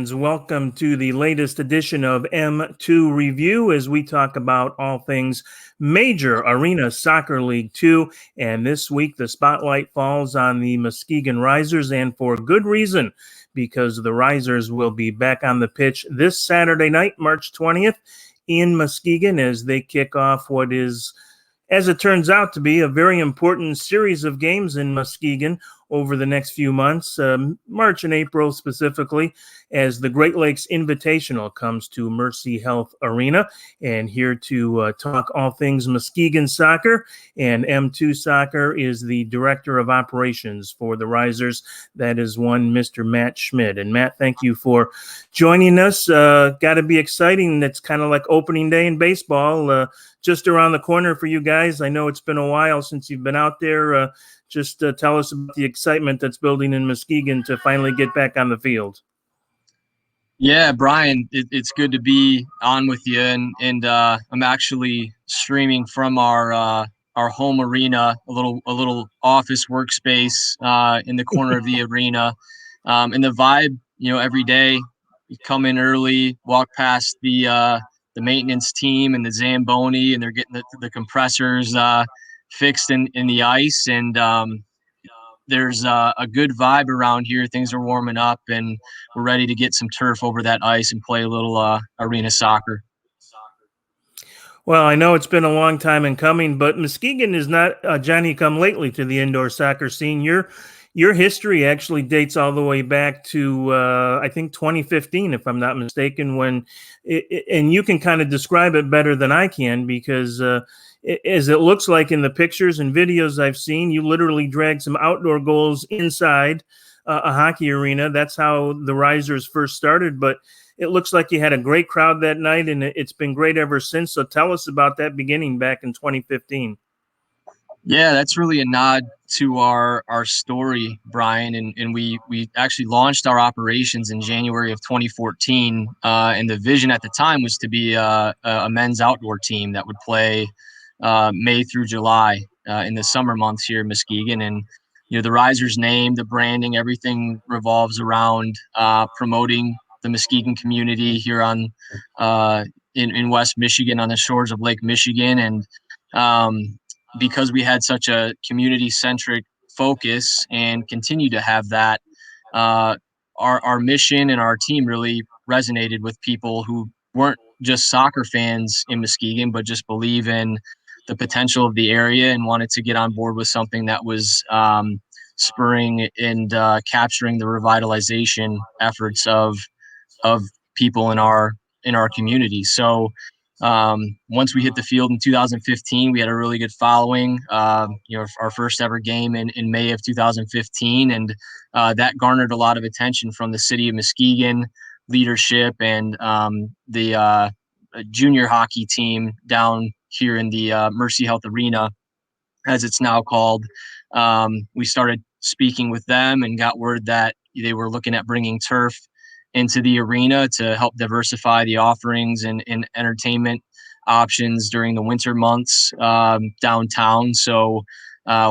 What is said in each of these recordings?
Welcome to the latest edition of M2 Review as we talk about all things Major Arena Soccer League 2. And this week, the spotlight falls on the Muskegon Risers, and for good reason, because the Risers will be back on the pitch this Saturday night, March 20th, in Muskegon as they kick off what is, as it turns out to be, a very important series of games in Muskegon over the next few months, March and April specifically, as the Great Lakes Invitational comes to Mercy Health Arena. And here to talk all things Muskegon soccer and M2 soccer is the Director of Operations for the Risers. That is one Mr. Matt Schmitt. And Matt, thank you for joining us. Got to be exciting. It's kind of like opening day in baseball, just around the corner for you guys. I know it's been a while since you've been out there. Just tell us about the excitement that's building in Muskegon to finally get back on the field. Yeah, Brian, it's good to be on with you, and I'm actually streaming from our home arena, a little office workspace in the corner of the arena, and the vibe, every day you come in early, walk past the maintenance team and the Zamboni, and they're getting the compressors fixed in the ice, and there's a good vibe around here. Things are warming up, and we're ready to get some turf over that ice and play a little arena soccer. Well, I know it's been a long time in coming, but Muskegon is not Johnny come lately to the indoor soccer scene. Your history actually dates all the way back to I think 2015, if I'm not mistaken. And you can kind of describe it better than I can because as it looks like in the pictures and videos I've seen, you literally dragged some outdoor goals inside a hockey arena. That's how the Risers first started, but it looks like you had a great crowd that night, and it's been great ever since. So tell us about that beginning back in 2015. Yeah, that's really a nod to our story, Brian, and we actually launched our operations in January of 2014, and the vision at the time was to be a men's outdoor team that would play May through July in the summer months here in Muskegon. And the Risers name, the branding, everything revolves around promoting the Muskegon community here on in West Michigan on the shores of Lake Michigan. And because we had such a community-centric focus and continue to have that, our mission and our team really resonated with people who weren't just soccer fans in Muskegon, but just believe in the potential of the area and wanted to get on board with something that was spurring and capturing the revitalization efforts of people in our community. So once we hit the field in 2015, we had a really good following. Our first ever game in May of 2015, and that garnered a lot of attention from the city of Muskegon leadership and the junior hockey team down here in the Mercy Health Arena, as it's now called. We started speaking with them and got word that they were looking at bringing turf into the arena to help diversify the offerings and entertainment options during the winter months downtown. So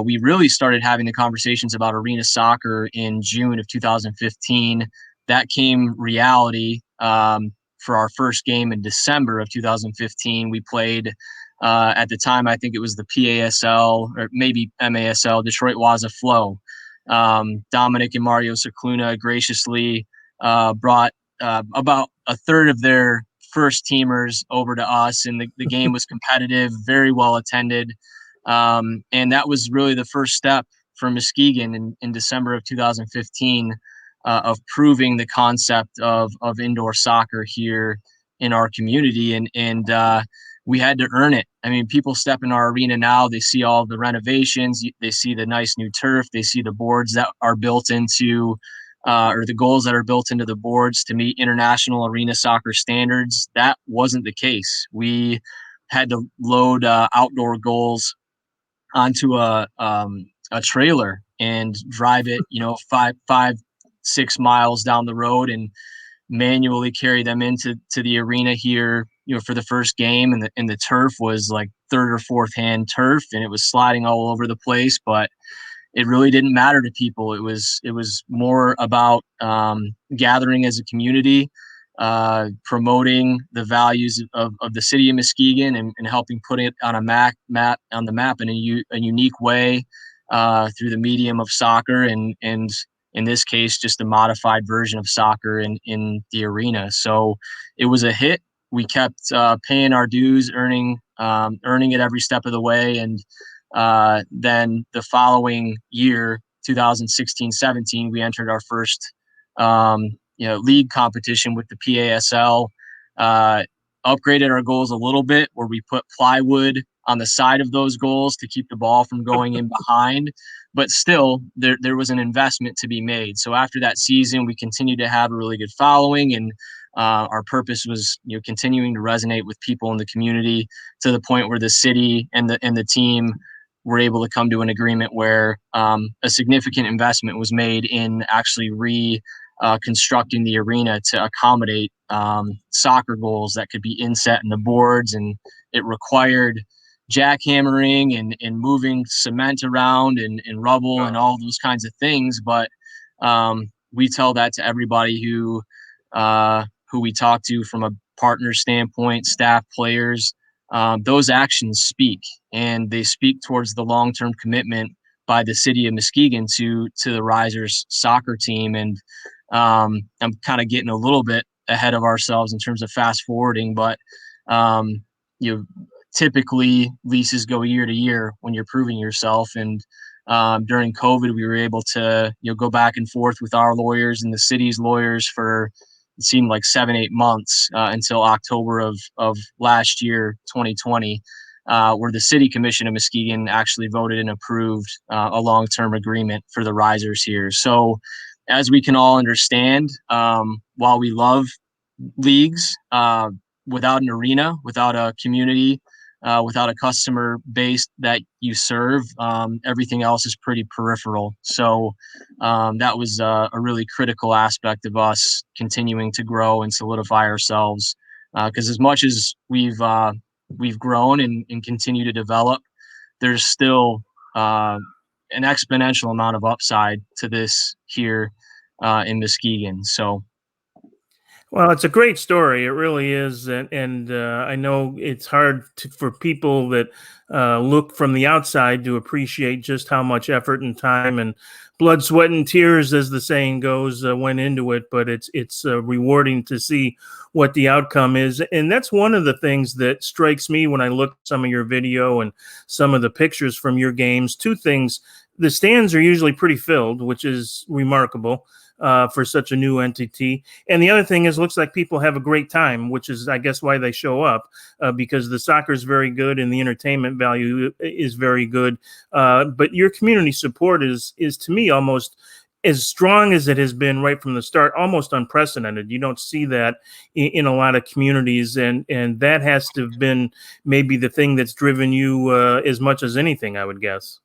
we really started having the conversations about arena soccer in June of 2015. That came reality for our first game in December of 2015. We played at the time, I think it was the PASL or maybe MASL, Detroit Waza Flow. Dominic and Mario Cicluna graciously brought about a third of their first teamers over to us, and the game was competitive, very well attended. And that was really the first step for Muskegon in December of 2015 of proving the concept of indoor soccer here in our community. And we had to earn it. I mean, people step in our arena now, they see all the renovations, they see the nice new turf, they see the boards that are built into or the goals that are built into the boards to meet international arena soccer standards. That wasn't the case. We had to load outdoor goals onto a trailer and drive it, 5-6 miles down the road and manually carry them into the arena here, for the first game. And the turf was like third or fourth hand turf, and it was sliding all over the place, but it really didn't matter to people. It was more about gathering as a community, promoting the values of the city of Muskegon, and helping put it on a map on the map in a unique way, through the medium of soccer, and in this case, just a modified version of soccer in the arena. So it was a hit. We kept paying our dues, earning it every step of the way, and then the following year, 2016-17, we entered our first league competition with the PASL. Upgraded our goals a little bit, where we put plywood on the side of those goals to keep the ball from going in behind. But still, there was an investment to be made. So after that season, we continued to have a really good following, and our purpose was, continuing to resonate with people in the community, to the point where the city and the team were able to come to an agreement where a significant investment was made in actually constructing the arena to accommodate soccer goals that could be inset in the boards, and it required jackhammering and moving cement around and rubble and all those kinds of things. But we tell that to everybody who we talk to, from a partner standpoint, staff, players. Those actions speak, and they speak towards the long-term commitment by the city of Muskegon to the Risers soccer team. And I'm kind of getting a little bit ahead of ourselves in terms of fast forwarding, but you know, typically leases go year to year when you're proving yourself. And during COVID, we were able to go back and forth with our lawyers and the city's lawyers for, it seemed like 7-8 months, until October of last year, 2020, where the City Commission of Muskegon actually voted and approved a long-term agreement for the Risers here. So, as we can all understand, while we love leagues, without an arena, without a community, without a customer base that you serve, everything else is pretty peripheral. So that was a really critical aspect of us continuing to grow and solidify ourselves. Because as much as we've grown and continue to develop, there's still an exponential amount of upside to this here in Muskegon. So. Well, it's a great story. It really is, and I know it's hard for people that look from the outside to appreciate just how much effort and time and blood, sweat, and tears, as the saying goes, went into it. But it's rewarding to see what the outcome is, and that's one of the things that strikes me when I look at some of your video and some of the pictures from your games. Two things: the stands are usually pretty filled, which is remarkable for such a new entity. And the other thing is, looks like people have a great time, which is, I guess, why they show up, because the soccer is very good and the entertainment value is very good. But your community support is to me almost as strong as it has been right from the start, almost unprecedented. You don't see that in a lot of communities, and that has to have been maybe the thing that's driven you as much as anything, I would guess.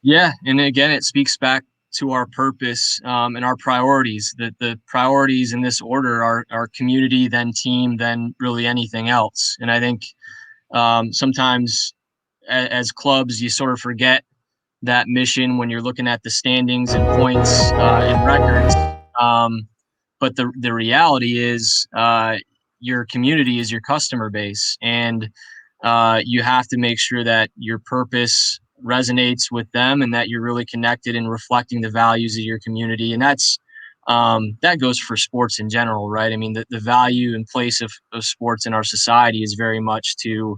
Yeah, and again, it speaks back to our purpose, and our priorities. That the priorities in this order are community, then team, then really anything else. And I think sometimes as clubs, you sort of forget that mission when you're looking at the standings and points and records. But the reality is, your community is your customer base, and you have to make sure that your purpose resonates with them, and that you're really connected and reflecting the values of your community. And that goes for sports in general, right? I mean, the value and place of sports in our society is very much to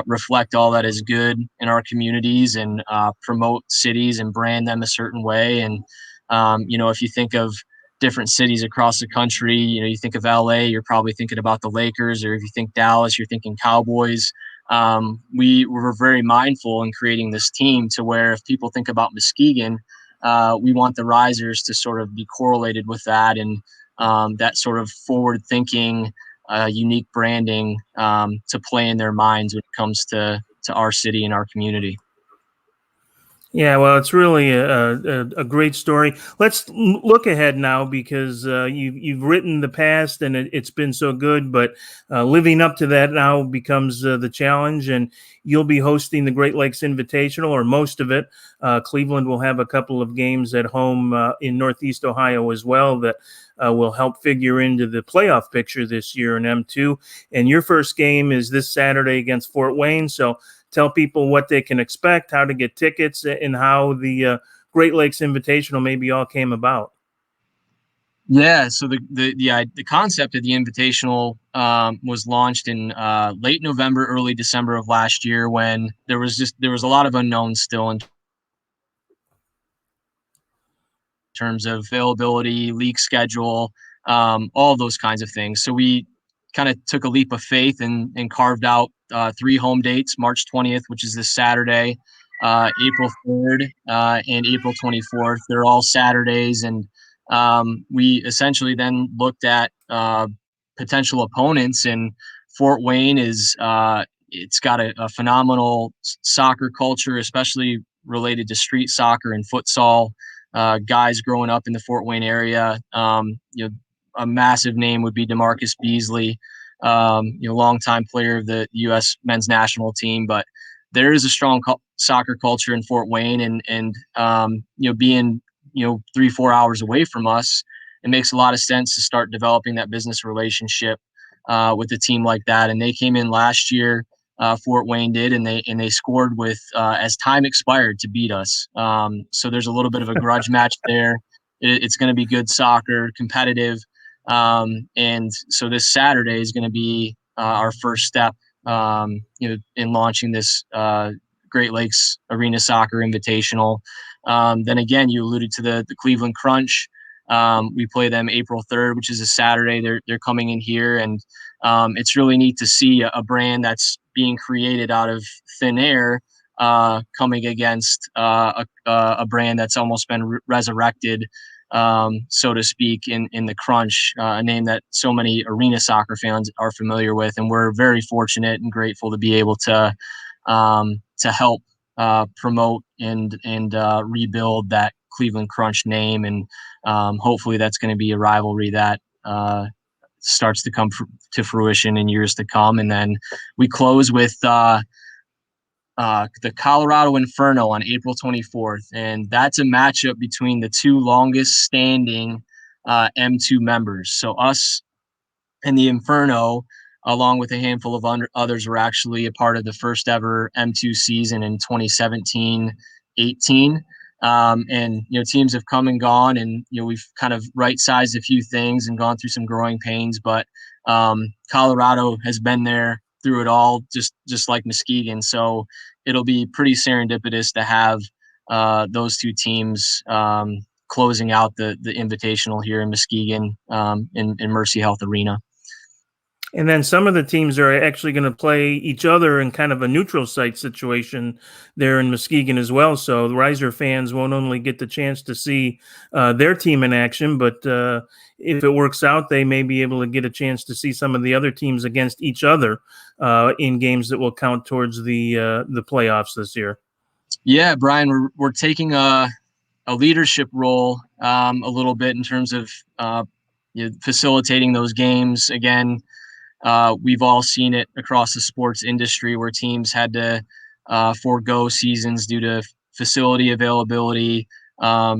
reflect all that is good in our communities, and promote cities and brand them a certain way. And if you think of different cities across the country, you think of LA, you're probably thinking about the Lakers, or if you think Dallas, you're thinking Cowboys. We were very mindful in creating this team to where, if people think about Muskegon, we want the Risers to sort of be correlated with that, and that sort of forward thinking, unique branding, to play in their minds when it comes to our city and our community. Yeah, well, it's really a great story. Let's look ahead now because you've written the past and it's been so good, but living up to that now becomes the challenge. And you'll be hosting the Great Lakes Invitational, or most of it. Cleveland will have a couple of games at home in Northeast Ohio as well that will help figure into the playoff picture this year in M2. And your first game is this Saturday against Fort Wayne. So tell people what they can expect, how to get tickets, and how the Great Lakes Invitational maybe all came about. Yeah, so the concept of the Invitational was launched in late November, early December of last year, when there was a lot of unknowns still in terms of availability, league schedule, all those kinds of things. So we kind of took a leap of faith and carved out 3 home dates: March 20th, which is this Saturday, April 3rd, and April 24th. They're all Saturdays, and we essentially then looked at potential opponents. And Fort Wayne is it's got a phenomenal soccer culture, especially related to street soccer and futsal. Guys growing up in the Fort Wayne area. A massive name would be DeMarcus Beasley, longtime player of the U.S. men's national team. But there is a strong soccer culture in Fort Wayne, and being 3-4 hours away from us, it makes a lot of sense to start developing that business relationship with a team like that. And they came in last year. Fort Wayne did, and they scored with as time expired to beat us. So there's a little bit of a grudge match there. It's going to be good soccer, competitive, and so this Saturday is going to be our first step, in launching this Great Lakes Arena Soccer Invitational. Then again, you alluded to the Cleveland Crunch. We play them April 3rd, which is a Saturday. They're coming in here, and it's really neat to see a brand that's being created out of thin air coming against a brand that's almost been resurrected, so to speak, in the Crunch, a name that so many arena soccer fans are familiar with. And we're very fortunate and grateful to be able to help promote and rebuild that Cleveland Crunch name. And hopefully that's going to be a rivalry that starts to come to fruition in years to come. And then we close with the Colorado Inferno on April 24th. And that's a matchup between the two longest standing M2 members. So us and the Inferno, along with a handful of others, were actually a part of the first ever M2 season in 2017-18. And teams have come and gone, and we've kind of right-sized a few things and gone through some growing pains. But Colorado has been there through it all, just like Muskegon. So it'll be pretty serendipitous to have those two teams closing out the Invitational here in Muskegon, in Mercy Health Arena. And then some of the teams are actually going to play each other in kind of a neutral site situation there in Muskegon as well. So the Riser fans won't only get the chance to see their team in action, but if it works out, they may be able to get a chance to see some of the other teams against each other in games that will count towards the playoffs this year. Yeah, Brian, we're taking a leadership role a little bit in terms of facilitating those games. Again, we've all seen it across the sports industry where teams had to forego seasons due to facility availability,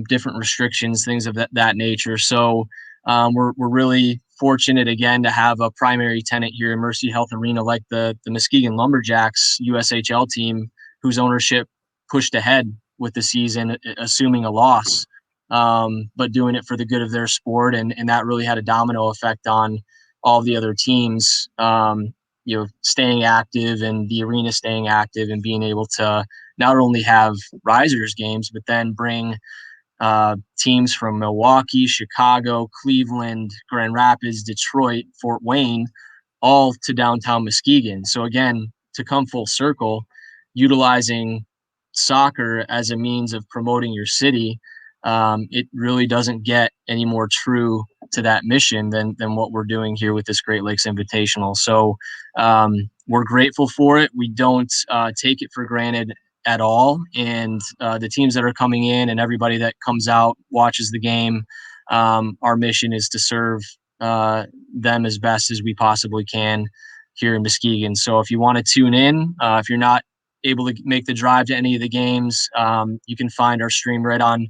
different restrictions, things of that nature. So we're really fortunate again to have a primary tenant here in Mercy Health Arena, like the Muskegon Lumberjacks USHL team, whose ownership pushed ahead with the season, assuming a loss, but doing it for the good of their sport. And that really had a domino effect on all the other teams, staying active, and the arena staying active, and being able to not only have Risers games, but then bring teams from Milwaukee, Chicago, Cleveland, Grand Rapids, Detroit, Fort Wayne, all to downtown Muskegon. So again, to come full circle, utilizing soccer as a means of promoting your city, it really doesn't get any more true to that mission than what we're doing here with this Great Lakes Invitational. So we're grateful for it. We don't take it for granted at all. And the teams that are coming in and everybody that comes out, watches the game, our mission is to serve them as best as we possibly can here in Muskegon. So if you want to tune in, if you're not able to make the drive to any of the games, you can find our stream right on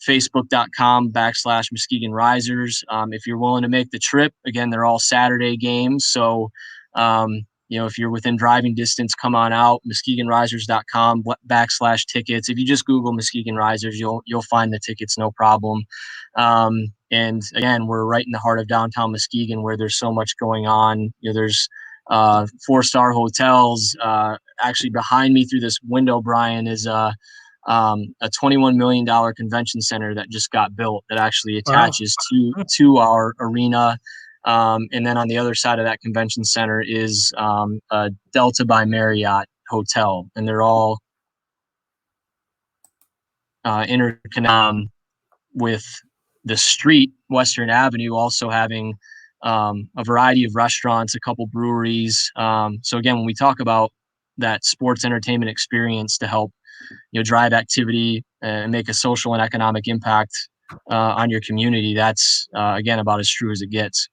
facebook.com/Muskegon Risers. If you're willing to make the trip, again, they're all Saturday games. So, if you're within driving distance, come on out, muskegonrisers.com/tickets. If you just Google Muskegon Risers, you'll find the tickets, no problem. And again, we're right in the heart of downtown Muskegon where there's so much going on. There's 4-star hotels. Actually, behind me through this window, Brian, is a $21 million convention center that just got built that actually attaches to our arena. And then on the other side of that convention center is a Delta by Marriott hotel, and they're all interconnected with the street, Western Avenue, also having a variety of restaurants, a couple breweries. So again, when we talk about that sports entertainment experience to help drive activity and make a social and economic impact on your community, that's again about as true as it gets.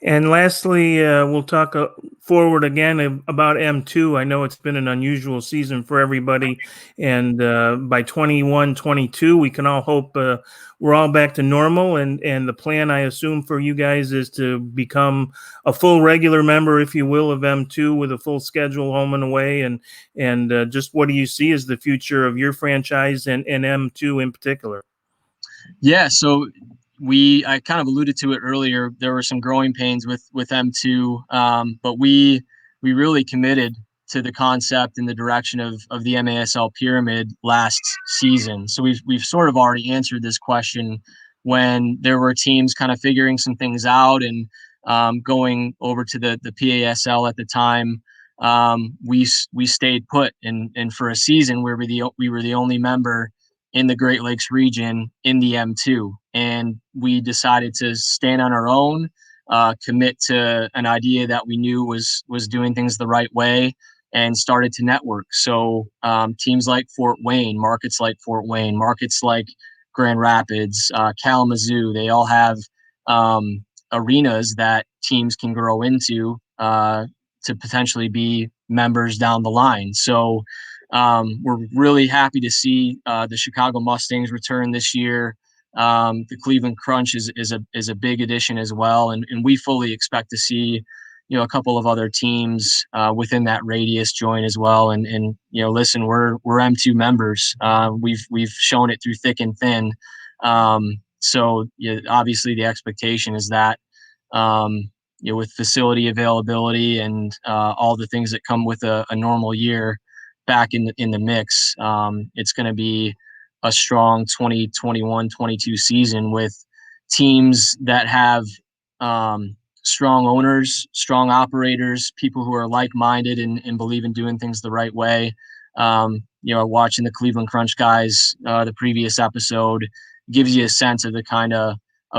And lastly, we'll talk forward again about M2. I know it's been an unusual season for everybody. And by 21-22, we can all hope we're all back to normal. And the plan, I assume, for you guys is to become a full regular member, if you will, of M2 with a full schedule home and away. And just what do you see as the future of your franchise and M2 in particular? Yeah, so I kind of alluded to it earlier. There were some growing pains with M2, but we really committed to the concept and the direction of the MASL pyramid last season. So we've sort of already answered this question when there were teams kind of figuring some things out and going over to the PASL at the time. We stayed put, and for a season we were the only member in the Great Lakes region in the M2. And we decided to stand on our own, commit to an idea that we knew was doing things the right way, and started to network. So teams like Fort Wayne, markets like Fort Wayne, markets like Grand Rapids, Kalamazoo, they all have arenas that teams can grow into to potentially be members down the line. So we're really happy to see the Chicago Mustangs return this year. The Cleveland Crunch is a big addition as well, and we fully expect to see a couple of other teams within that radius join as well. And listen, we're M2 members. We've shown it through thick and thin. So obviously the expectation is that with facility availability and all the things that come with a normal year back in the mix, it's going to be a strong 2021-22 season with teams that have strong owners, strong operators, people who are like-minded and believe in doing things the right way. Watching the Cleveland Crunch guys, the previous episode, gives you a sense of the kind of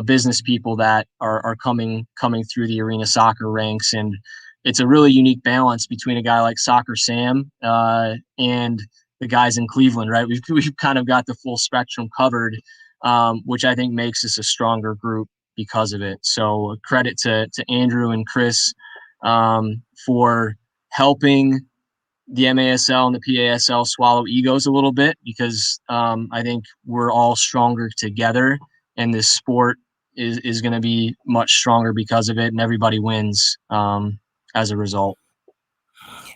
business people that are coming through the arena soccer ranks. And it's a really unique balance between a guy like Soccer Sam and the guys in Cleveland, right? We've kind of got the full spectrum covered, which I think makes us a stronger group because of it. So credit to Andrew and Chris for helping the MASL and the PASL swallow egos a little bit, because I think we're all stronger together, and this sport is going to be much stronger because of it, and everybody wins as a result.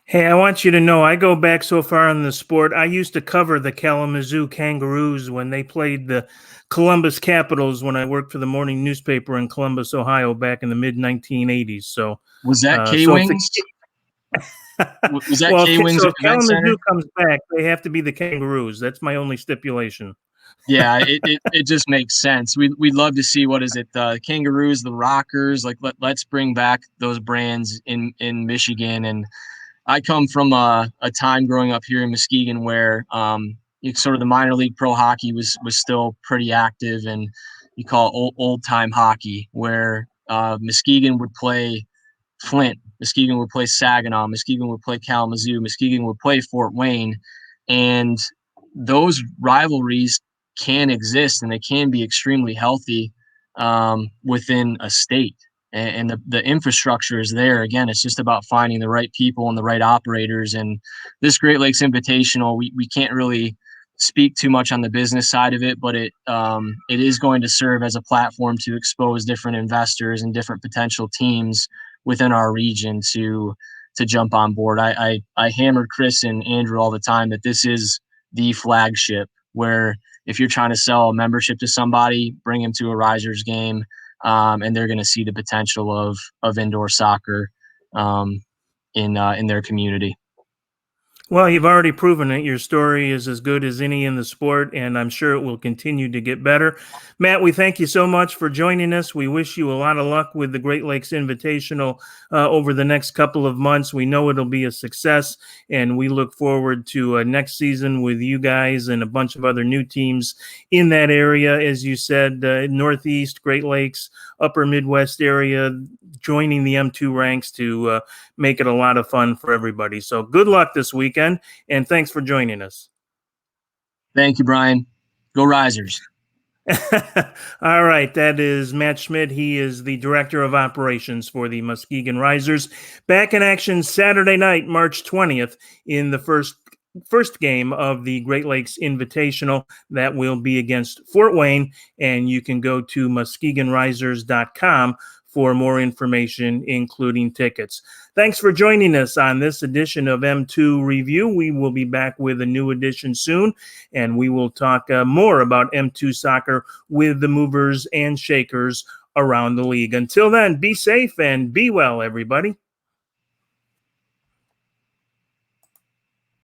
Hey, I want you to know, I go back so far in the sport. I used to cover the Kalamazoo Kangaroos when they played the Columbus Capitals when I worked for the morning newspaper in Columbus, Ohio, back in the mid-1980s. So was that K-Wings? Was that K-Wings? So if Kalamazoo comes back, they have to be the Kangaroos. That's my only stipulation. Yeah, it just makes sense. We'd love to see, what is it, the Kangaroos, the Rockers. Like let's bring back those brands in Michigan. And I come from a time growing up here in Muskegon where sort of the minor league pro hockey was still pretty active, and you call it old time hockey, where Muskegon would play Flint, Muskegon would play Saginaw, Muskegon would play Kalamazoo, Muskegon would play Fort Wayne. And those rivalries can exist and they can be extremely healthy within a state. And the infrastructure is there. Again, it's just about finding the right people and the right operators. And this Great Lakes Invitational, we can't really speak too much on the business side of it, but it is going to serve as a platform to expose different investors and different potential teams within our region to jump on board. I hammered Chris and Andrew all the time that this is the flagship, where if you're trying to sell a membership to somebody, bring them to a Risers game, and they're going to see the potential of indoor soccer in their community. Well, you've already proven it. Your story is as good as any in the sport, and I'm sure it will continue to get better. Matt, we thank you so much for joining us. We wish you a lot of luck with the Great Lakes Invitational over the next couple of months. We know it'll be a success, and we look forward to next season with you guys and a bunch of other new teams in that area. As you said, Northeast, Great Lakes, Upper Midwest area, joining the M2 ranks to make it a lot of fun for everybody. So good luck this weekend, and thanks for joining us. Thank you, Brian. Go Risers. All right, that is Matt Schmitt. He is the Director of Operations for the Muskegon Risers. Back in action Saturday night, March 20th, in the first game of the Great Lakes Invitational. That will be against Fort Wayne, and you can go to muskegonrisers.com for more information, including tickets. Thanks for joining us on this edition of M2 Review. We will be back with a new edition soon, and we will talk more about M2 soccer with the movers and shakers around the league. Until then, be safe and be well, everybody.